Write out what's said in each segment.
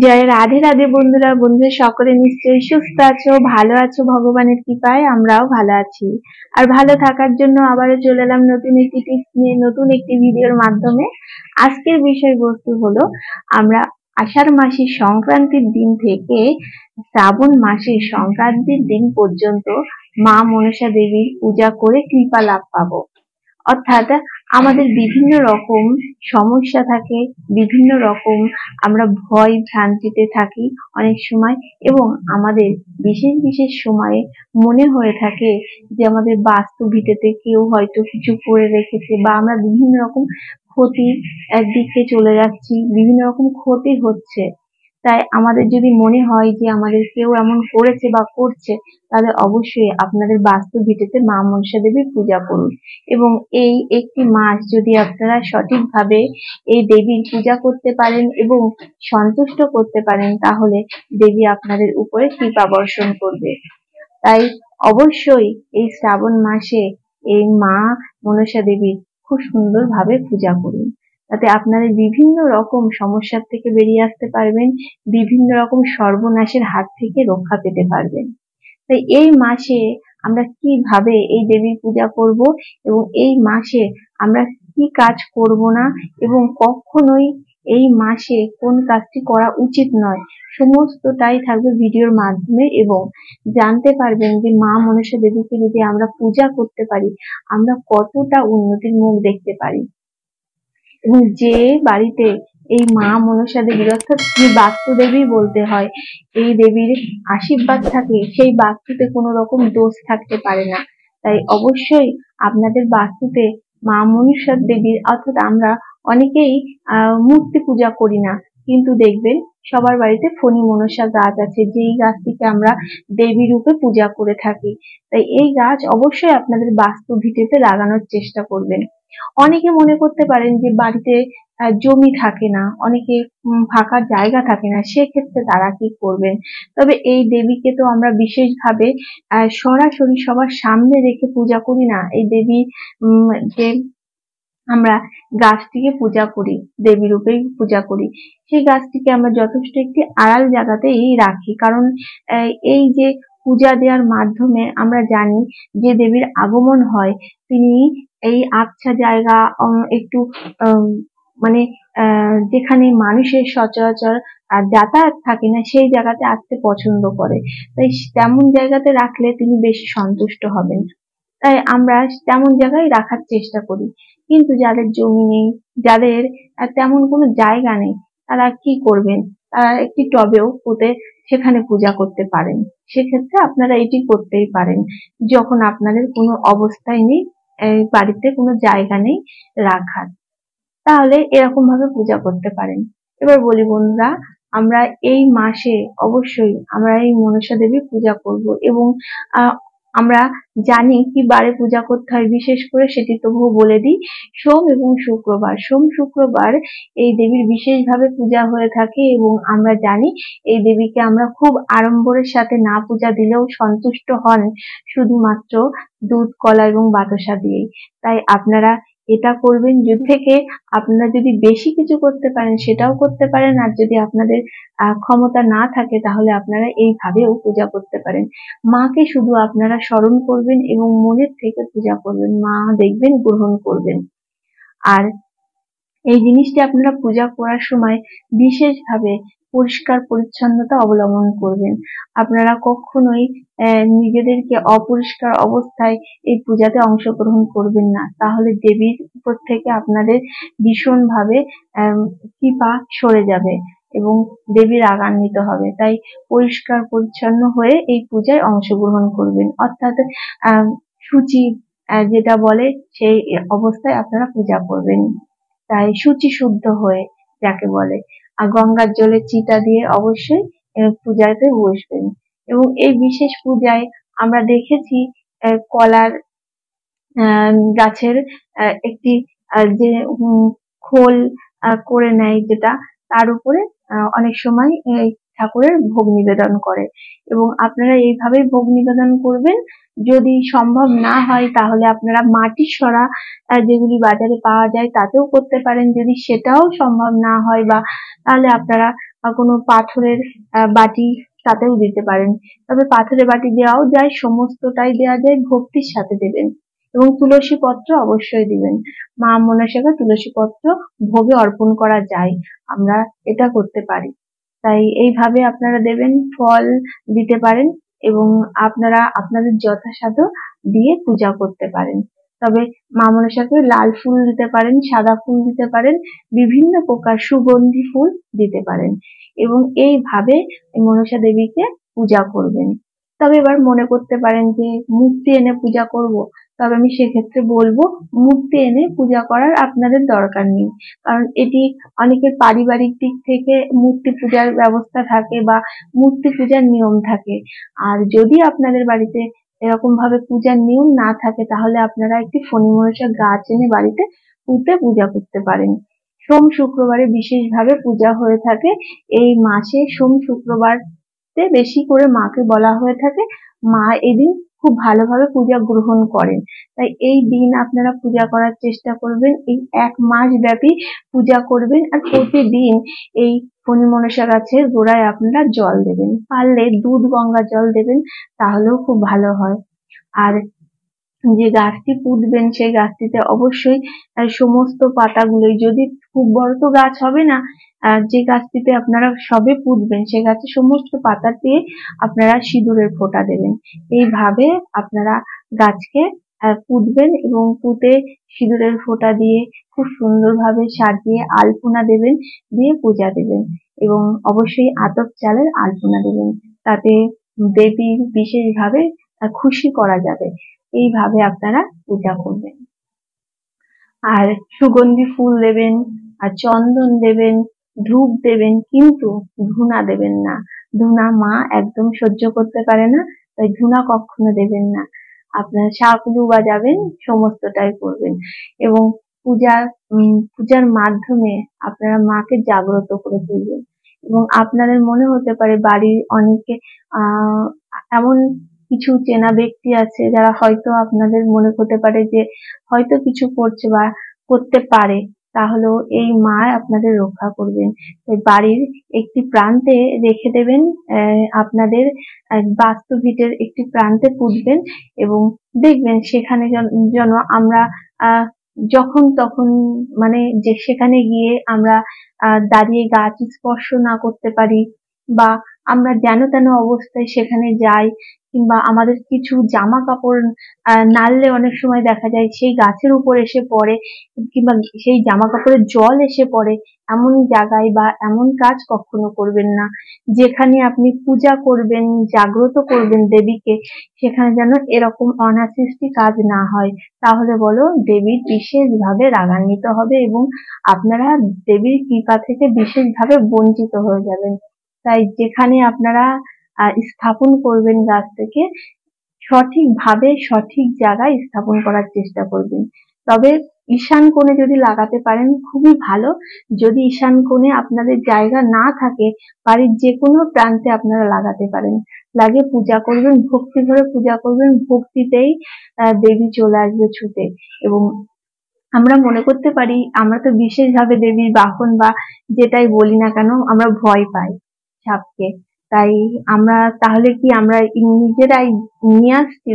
জয় রাধে রাধে বন্ধুরা। সকলে নিশ্চয়ই সুস্থ আছো, ভালো আছো, ভগবানের কৃপায় আমরাও ভালো আছি। আর ভালো থাকার জন্য আবারও চলে এলাম নতুন একটি টিপস নিয়ে, নতুন একটি ভিডিওর মাধ্যমে। আজকের বিষয়বস্তু হলো, আমরা আষাঢ় মাসের সংক্রান্তির দিন থেকে শ্রাবণ মাসের সংক্রান্তির দিন পর্যন্ত মা মনসা দেবীর পূজা করে কৃপা লাভ পাবো। অর্থাৎ আমাদের বিভিন্ন রকম সমস্যা থাকে, বিভিন্ন রকম আমরা ভয় ভ্রান্তিতে থাকি অনেক সময়, এবং আমাদের বিশেষ বিশেষ সময়ে মনে হয়ে থাকে যে আমাদের বাস্তু ভিটেতে কেউ হয়তো কিছু করে রেখেছে, বা আমরা বিভিন্ন রকম ক্ষতির দিকে চলে যাচ্ছি, বিভিন্ন রকম ক্ষতি হচ্ছে। তাই আমাদের যদি মনে হয় যে আমাদের কেউ এমন করেছে বা করছে, তাহলে অবশ্যই আপনাদের বাস্তু ভিটেতে মা মনসা দেবীর পূজা করুন। এবং এই একটি মাস যদি আপনারা সঠিকভাবে এই দেবীর পূজা করতে পারেন এবং সন্তুষ্ট করতে পারেন, তাহলে দেবী আপনাদের উপরে কৃপা বর্ষণ করবে। তাই অবশ্যই এই শ্রাবণ মাসে এই মা মনসা দেবীর খুব সুন্দরভাবে পূজা করুন। তাতে আপনারা বিভিন্ন রকম সমস্যার থেকে বেরিয়ে আসতে পারবেন, বিভিন্ন রকম সর্বনাশের হাত থেকে রক্ষা পেতে পারবেন। তাই এই মাসে আমরা কিভাবে এই দেবীর পূজা করব, এবং এই মাসে আমরা কি কাজ করব না, এবং কখনোই এই মাসে কোন কাজটি করা উচিত নয়, সমস্তটাই থাকবে ভিডিওর মাধ্যমে। এবং জানতে পারবেন যে মা মনসা দেবীকে যদি আমরা পূজা করতে পারি, আমরা কতটা উন্নতির মুখ দেখতে পারি। এবং যে বাড়িতে এই মা মনসা দেবীর, অর্থাৎ যে বাস্তু দেবী বলতে হয়, এই দেবীর আশীর্বাদ থাকে, সেই বাস্তুতে কোনো রকম দোষ থাকতে পারে না। তাই অবশ্যই আপনাদের বাস্তুতে মা মনসা দেবীর, অর্থাৎ আমরা অনেকেই মূর্তি পূজা করি না, কিন্তু দেখবেন সবার বাড়িতে ফণী মনসা গাছ আছে, যেই গাছটিকে আমরা দেবী রূপে পূজা করে থাকি। তাই এই গাছ অবশ্যই আপনাদের বাস্তু ভিটেতে লাগানোর চেষ্টা করবেন। অনেকে মনে করতে পারেন যে বাড়িতে জমি থাকে না, অনেকে ফাঁকা জায়গা থাকে না, সেক্ষেত্রে তারা কি করবেন? তবে এই দেবীকে তো আমরা বিশেষভাবে সরাসরি সবার সামনে রেখে পূজা করি না। এই দেবী যে আমরা গাছটিকে পূজা করি, দেবী রূপেই পূজা করি, সেই গাছটিকে আমরা যথেষ্ট একটি আড়াল জায়গাতেই রাখি। কারণ এই যে পূজা দেওয়ার মাধ্যমে আমরা জানি যে দেবীর আগমন হয়, তিনি এই আবছা জায়গা, একটু মানে যেখানে মানুষের সচরাচর যাতায়াত থাকে না, সেই জায়গাতে আসতে পছন্দ করে। তাই তেমন জায়গাতে রাখলে তিনি বেশি সন্তুষ্ট হবেন। তাই আমরা তেমন জায়গায় রাখার চেষ্টা করি। কিন্তু যাদের জমি নেই, যাদের তেমন কোনো জায়গা নেই, তারা কি করবেন? তারা একটি টবেও পুঁতে সেখানে পূজা করতে পারেন। সেক্ষেত্রে আপনারা এটি করতেই পারেন, যখন আপনাদের কোনো অবস্থায় নেই, বাড়িতে কোনো জায়গা নেই রাখার, তাহলে এরকম ভাবে পূজা করতে পারেন। এবার বলি বন্ধুরা, আমরা এই মাসে অবশ্যই আমরা এই মনসা দেবীর পূজা করব, এবং আমরা জানি কি বারে পূজা করতে হয়, বিশেষ করে সেটি তবুও বলে দিই। সোম এবং শুক্রবার, সোম শুক্রবার এই দেবীর বিশেষভাবে পূজা হয়ে থাকে, এবং আমরা জানি এই দেবীকে আমরা খুব আড়ম্বরের সাথে না পূজা দিলেও সন্তুষ্ট হন শুধুমাত্র দুধ, কলা এবং বাতাসা দিয়েই। তাই আপনারা এটা করবেন। থেকে আপনারা যদি বেশি কিছু করতে পারেন সেটাও করতে পারেন, আর যদি আপনাদের ক্ষমতা না থাকে তাহলে আপনারা এইভাবেও পূজা করতে পারেন। মাকে শুধু আপনারা স্মরণ করবেন এবং মনের থেকে পূজা করবেন, মা দেখবেন গ্রহণ করবেন। আর এই জিনিসটি আপনারা পূজা করার সময় বিশেষভাবে পরিষ্কার পরিচ্ছন্নতা অবলম্বন করবেন। আপনারা কখনোই নিজেদেরকে অপরিষ্কার অবস্থায় এই পূজাতে অংশগ্রহণ করবেন না, তাহলে দেবীর উপর থেকে আপনাদের ভীষণভাবে কৃপা সরে যাবে এবং দেবী রাগান্বিত হবে। তাই পরিষ্কার পরিচ্ছন্ন হয়ে এই পূজায় অংশগ্রহণ করবেন, অর্থাৎ শুচি যেটা বলে সেই অবস্থায় আপনারা পূজা করবেন। তাই শুচি শুদ্ধ হয়ে, যাকে বলে, আর গঙ্গার জলে চিতা দিয়ে অবশ্যই পূজাতে বসবেন। এবং এই বিশেষ পূজায় আমরা দেখেছি কলার গাছের একটি যে খোল করে নেয়, যেটা তার উপরে অনেক সময় ঠাকুরের ভোগ নিবেদন করে। এবং আপনারা এইভাবেই ভোগ নিবেদন করবেন। যদি সম্ভব না হয় তাহলে আপনারা মাটির সরা যেগুলি বাজারে পাওয়া যায় তাতেও করতে পারেন। যদি সেটাও সম্ভব না হয় বা তাহলে আপনারা কোনো পাথরের বাটি তাতেও দিতে পারেন। তবে পাথরের বাটি দেওয়াও যায়, সমস্তটাই দেওয়া যায়, ভক্তির সাথে দেবেন। এবং তুলসী পত্র অবশ্যই দিবেন। মা মনসাকে তুলসী পত্র ভোগে অর্পণ করা যায়, আমরা এটা করতে পারি। তাই এইভাবে আপনারা দেবেন, ফল দিতে পারেন এবং আপনারা আপনাদের যথাসাধ্য দিয়ে পূজা করতে পারেন। তবে মা মনসাকে লাল ফুল দিতে পারেন, সাদা ফুল দিতে পারেন, বিভিন্ন প্রকার সুগন্ধি ফুল দিতে পারেন এবং এইভাবে মনসা দেবীকে পূজা করবেন। তবে এবার মনে করতে পারেন যে মূর্তি এনে পূজা করব, তবে আমি সেক্ষেত্রে বলবো মূর্তি এনে পূজা করার আপনাদের দরকার নেই। কারণ এটি অনেকের পারিবারিক দিক থেকে মূর্তি পূজার ব্যবস্থা থাকে বা মূর্তি পূজার নিয়ম থাকে। আর যদি আপনাদের বাড়িতে এরকম ভাবে পূজার নিয়ম না থাকে তাহলে আপনারা একটি ফণী মনসা গাছ এনে বাড়িতে পুঁতে পূজা করতে পারেন। সোম শুক্রবারে বিশেষভাবে পূজা হয়ে থাকে। এই মাসে সোম শুক্রবার বেশি করে মাকে বলা হয়ে থাকে, মা এদিন খুব ভালোভাবে পূজা গ্রহণ করেন। তাই এই দিন আপনারা পূজা করার চেষ্টা করবেন। এই 1 মাস ব্যাপী পূজা করবেন আর প্রতিদিন এই ফণী মনসা গাছের গোড়ায় আপনারা জল দেবেন। পারলে দুধ গঙ্গা জল দেবেন, তাহলেও খুব ভালো হয়। আর যে গাছটি পুঁতবেন সেই গাছটিতে অবশ্যই সমস্ত পাতাগুলোই, যদি খুব বড় তো গাছ হবে না, যে গাছটিতে আপনারা সবে পুঁতবেন সে গাছের সমস্ত পাতা দিয়ে আপনারা সিঁদুরের ফোঁটা দেবেন। এইভাবে আপনারা গাছকে পুঁতবেন এবং পুঁতে সিঁদুরের ফোঁটা দিয়ে খুব সুন্দরভাবে সাজিয়ে আলপনা দেবেন, দিয়ে পূজা দেবেন এবং অবশ্যই আতপ চালের আলপনা দেবেন। তাতে দেবীর বিশেষভাবে খুশি করা যাবে। এইভাবে আপনারা পূজা করবেন। আর সুগন্ধি ফুল দেবেন, আর চন্দন দেবেন, ধূপ দেবেন, কিন্তু ধুনা দেবেন না। ধুনা মা একদম সহ্য করতে পারে না, তাই ধুনা কখনো দেবেন না। আপনারা শাঁখলু বাজাবেন, সমস্তটাই করবেন এবং পূজার মাধ্যমে আপনারা মাকে জাগ্রত করে তুলবেন। এবং আপনাদের মনে হতে পারে বাড়ির অনেকে এমন কিছু চেনা ব্যক্তি আছে যারা হয়তো আপনাদের মনে হতে পারে যে হয়তো কিছু করছে বা করতে পারে, তাহলেও এই মা আপনাদের রক্ষা করবেন। তাই বাড়ির একটি প্রান্তে রেখে দেবেন, আপনাদের বাস্তু ভিটের একটি প্রান্তে পুঁতবেন এবং দেখবেন সেখানে যেন আমরা যখন তখন মানে যে সেখানে গিয়ে আমরা দাঁড়িয়ে গাছ স্পর্শ না করতে পারি বা আমরা যেন তেন অবস্থায় সেখানে যাই, কিংবা আমাদের কিছু জামা কাপড় নাড়লে অনেক সময় দেখা যায় সেই গাছের উপর এসে পড়ে, কিংবা সেই জামা কাপড়ের জল এসে পড়ে, এমন জায়গায় বা এমন কাজ কখনো করবেন না। যেখানে আপনি পূজা করবেন, জাগ্রত করবেন দেবীকে, সেখানে যেন এরকম অনাসৃষ্টি কাজ না হয়, তাহলে বলো দেবীর বিশেষভাবে রাগান্বিত হবে এবং আপনারা দেবীর কৃপা থেকে বিশেষভাবে বঞ্চিত হয়ে যাবেন। তাই যেখানে আপনারা স্থাপন করবেন গাছটাকে, সঠিকভাবে সঠিক জায়গায় স্থাপন করার চেষ্টা করবেন। তবে ঈশান কোণে যদি লাগাতে পারেন খুবই ভালো। যদি ঈশান কোণে আপনাদের জায়গা না থাকে, বাড়ির যে কোনো প্রান্তে আপনারা লাগাতে পারেন। লাগিয়ে পূজা করবেন, ভক্তি ভরে পূজা করবেন, ভক্তিতেই দেবী চলে আসবে ছুটে। এবং আমরা মনে করতে পারি আমরা তো বিশেষভাবে দেবীর বাহন বা যেটাই বলি না কেন আমরা ভয় পাই সাপকে, তাই আমরা তাহলে কি আমরা নিজেরাই নিয়ে আসছি?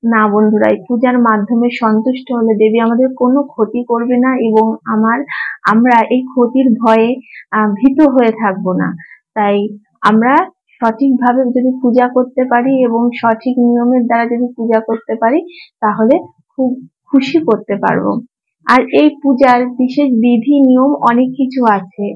না বন্ধুরা, এই পূজার মাধ্যমে সন্তুষ্ট হলে দেবী আমাদের কোনো ক্ষতি করবে না এবং আমরা এই ক্ষতির ভয়ে ভীত হয়ে থাকবো না। তাই আমরা সঠিকভাবে যদি পূজা করতে পারি এবং সঠিক নিয়মের দ্বারা যদি পূজা করতে পারি তাহলে খুব খুশি করতে পারবো। আর এই পূজার বিশেষ বিধি নিয়ম অনেক কিছু আছে।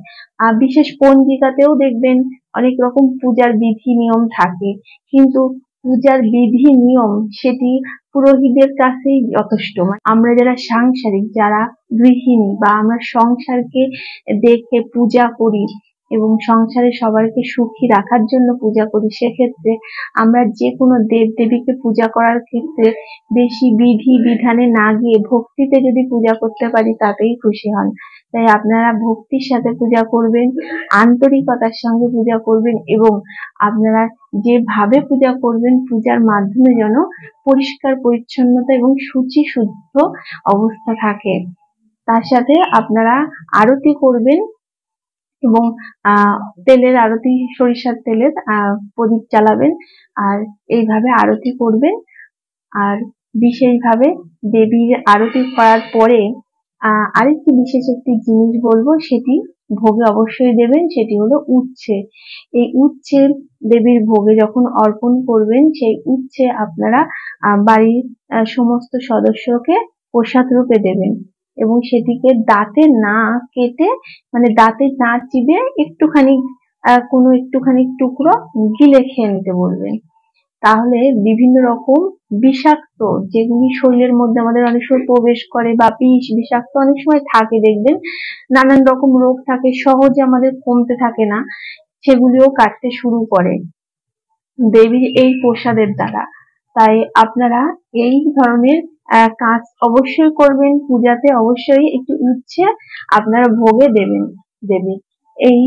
বিশেষ পঞ্জিকাতেও দেখবেন অনেক রকম পূজার বিধি নিয়ম থাকে, কিন্তু পূজার বিধি নিয়ম সেটি পুরোহিতদের কাছেই যথেষ্ট। আমরা যারা সাংসারিক, যারা গৃহিণী বা আমরা সংসারকে দেখে পূজা করি এবং সংসারে সবাইকে সুখী রাখার জন্য পূজা করি, সেক্ষেত্রে আমরা যে কোনো দেব দেবীকে পূজা করার ক্ষেত্রে বেশি বিধি বিধানে না গিয়ে ভক্তিতে যদি পূজা করতে পারি তাতেই খুশি হন। তাই আপনারা ভক্তির সাথে পূজা করবেন, আন্তরিকতার সঙ্গে পূজা করবেন এবং আপনারা যেভাবে পূজা করবেন পূজার মাধ্যমে যেন পরিষ্কার পরিচ্ছন্নতা এবং শুচি শুদ্ধ অবস্থা থাকে। তার সাথে আপনারা আরতি করবেন এবং তেলের আরতি, সরিষার তেলের প্রদীপ জ্বালাবেন আর এইভাবে আরতি করবেন। আর বিশেষভাবে দেবীর আরতি করার পরে আরেকটি বিশেষ একটি জিনিস বলবো, সেটি ভোগে অবশ্যই দেবেন, সেটি হলো উচ্ছে। এই উচ্ছে দেবীর ভোগে যখন অর্পণ করবেন, সেই উচ্ছে আপনারা বাড়ির সমস্ত সদস্যকে প্রসাদ রূপে দেবেন এবং সেটিকে দাঁতে না কেটে, মানে দাঁতে না চিবে একটুখানি একটুখানি টুকরো গিলে খেয়ে নিতে বলবেন। তাহলে বিভিন্ন রকম বিষাক্ত, যেগুলি শরীরের মধ্যে আমাদের অনেক সময় প্রবেশ করে বা বিষাক্ত অনেক সময় থাকে, দেখবেন নানান রকম রোগ থাকে, সহজে আমাদের কমতে থাকে না, সেগুলিও কাটতে শুরু করে দেবীর এই প্রসাদের দ্বারা। তাই আপনারা এই ধরনের কাজ অবশ্যই করবেন। পূজাতে অবশ্যই একটু উচ্ছে আপনারা ভোগে দেবেন দেবী। এই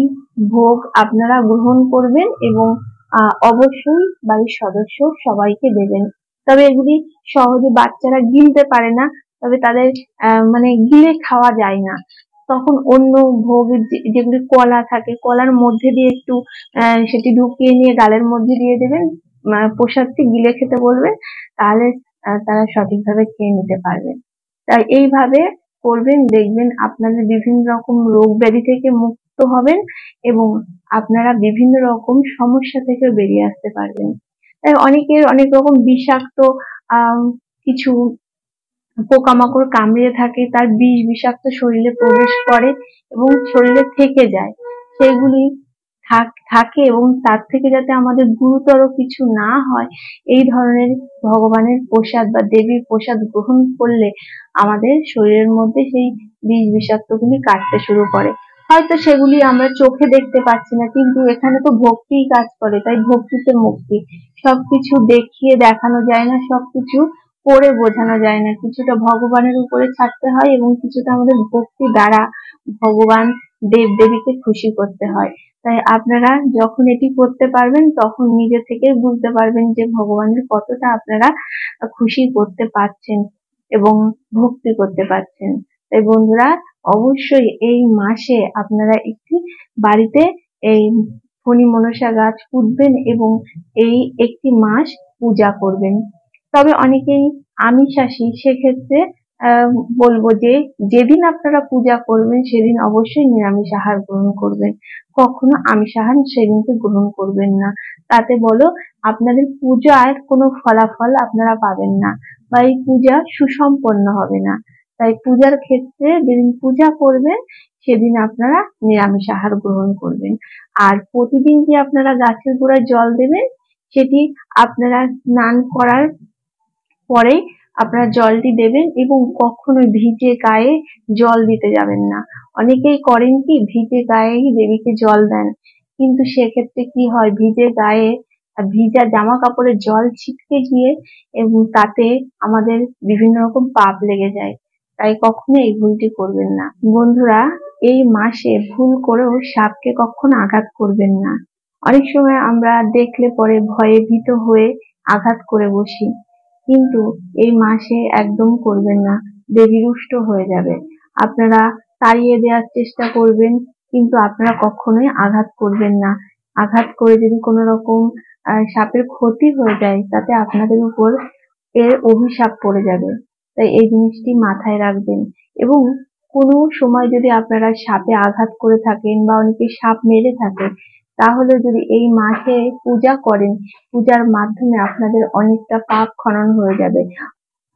ভোগ আপনারা গ্রহণ করবেন এবং অবশ্যই বাড়ির সদস্য সবাইকে দেবেন। তবে এগুলি সহজে বাচ্চারা গিলতে পারে না, তবে তাদের মানে গিলে খাওয়া যায় না, তখন অন্য ভোগ যেগুলি কলা থাকে, কলার মধ্যে দিয়ে একটু সেটি ঢুকিয়ে নিয়ে গালের মধ্যে দিয়ে দেবেন, প্রসাদটি গিলে খেতে বলবেন, তাহলে তারা সঠিকভাবে খেয়ে নিতে পারবে। তাই এইভাবে করবেন, দেখবেন আপনাদের বিভিন্ন রকম রোগ ব্যাধি থেকে মুক্ত হবেন এবং আপনারা বিভিন্ন রকম সমস্যা থেকে বেরিয়ে আসতে পারবেন। তাই অনেকের অনেক রকম বিষাক্ত কিছু পোকামাকড় কামড়ে থাকে, তার বিষ বিষাক্ত শরীরে প্রবেশ করে এবং শরীরে থেকে যায়, সেগুলি থাকে এবং তার থেকে যাতে আমাদের গুরুতর কিছু না হয়, এই ধরনের ভগবানের প্রসাদ বা দেবীর প্রসাদ গ্রহণ করলে আমাদের শরীরের মধ্যে সেই বিষ বিষাক্তগুলি কাটতে শুরু করে। হয়তো সেগুলি আমরা চোখে দেখতে পাচ্ছি না, কিন্তু এখানে তো ভক্তিই কাজ করে, তাই ভক্তিতে মুক্তি। সবকিছু দেখিয়ে দেখানো যায় না, সবকিছু করে বোঝানো যায় না, কিছুটা ভগবানের উপরে ছাড়তে হয় এবং কিছুটা আমাদের ভক্তি দ্বারা ভগবান দেব দেবীকে খুশি করতে হয়। তাই আপনারা যখন এটি করতে পারবেন তখন নিজে থেকে বুঝতে পারবেন যে ভগবানের কতটা আপনারা খুশি করতে পারছেন এবং ভক্তি করতে পারছেন। তাই বন্ধুরা, অবশ্যই এই মাসে আপনারা একটি বাড়িতে এই ফণী মনসা গাছ পুঁতবেন এবং এই একটি মাস পূজা করবেন। তবে অনেকেই আমিষাশী, সেক্ষেত্রে বলবো যে যেদিন আপনারা পূজা করবেন সেদিন অবশ্যই নিরামিষ আহার গ্রহণ করবেন, কখনো আমিষ আহার সেদিনকে গ্রহণ করবেন না। তাতে বলো আপনাদের পূজার কোনো ফলাফল আপনারা পাবেন না বা এই পূজা সুসম্পন্ন হবে না। তাই পূজার ক্ষেত্রে যেদিন পূজা করবেন সেদিন আপনারা নিরামিষ আহার গ্রহণ করবেন। আর প্রতিদিন যে আপনারা গাছের গোড়ায় জল দেবেন, সেটি আপনারা স্নান করার পরে আপনারা জলটি দেবেন এবং কখনোই ভিজে গায়ে জল দিতে যাবেন না। অনেকেই করেন কি, ভিজে গায়েই দেবীকে জল দেন, কিন্তু সেক্ষেত্রে কি হয়, ভিজে গায়ে ভিজা জামা কাপড়ে জল ছিটকে গিয়ে এবং তাতে আমাদের বিভিন্ন রকম পাপ লেগে যায়। তাই কখনো এই ভুলটি করবেন না। বন্ধুরা, এই মাসে ভুল করেও সাপকে কখনো আঘাত করবেন না। অনেক সময় আমরা দেখলে পরে ভয়ে ভীত হয়ে আঘাত করে বসি, কিন্তু এই মাসে একদম করবেন না, দেবী রুষ্ট হয়ে যাবে। আপনারা তাড়িয়ে দেওয়ার চেষ্টা করবেন, কিন্তু আপনারা কখনোই আঘাত করবেন না। আঘাত করে যদি কোনো রকম সাপের ক্ষতি হয়ে যায়, তাতে আপনাদের উপর এর অভিশাপ পড়ে যাবে। তাই এই জিনিসটি মাথায় রাখবেন এবং কোনো সময় যদি আপনারা সাপে আঘাত করে থাকেন বা অনেকে সাপ মেরে থাকে, তাহলে যদি এই মাসে পূজা করেন, পূজার মাধ্যমে আপনাদের অনেকটা পাপ খনন হয়ে যাবে।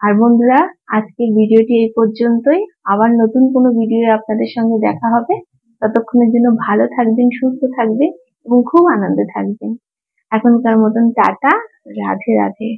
আর বন্ধুরা, আজকের ভিডিওটি এই পর্যন্তই। আবার নতুন কোনো ভিডিও আপনাদের সঙ্গে দেখা হবে। ততক্ষণের জন্য ভালো থাকবেন, সুস্থ থাকবেন এবং খুব আনন্দে থাকবেন। এখনকার মতন টাটা, রাধে রাধে।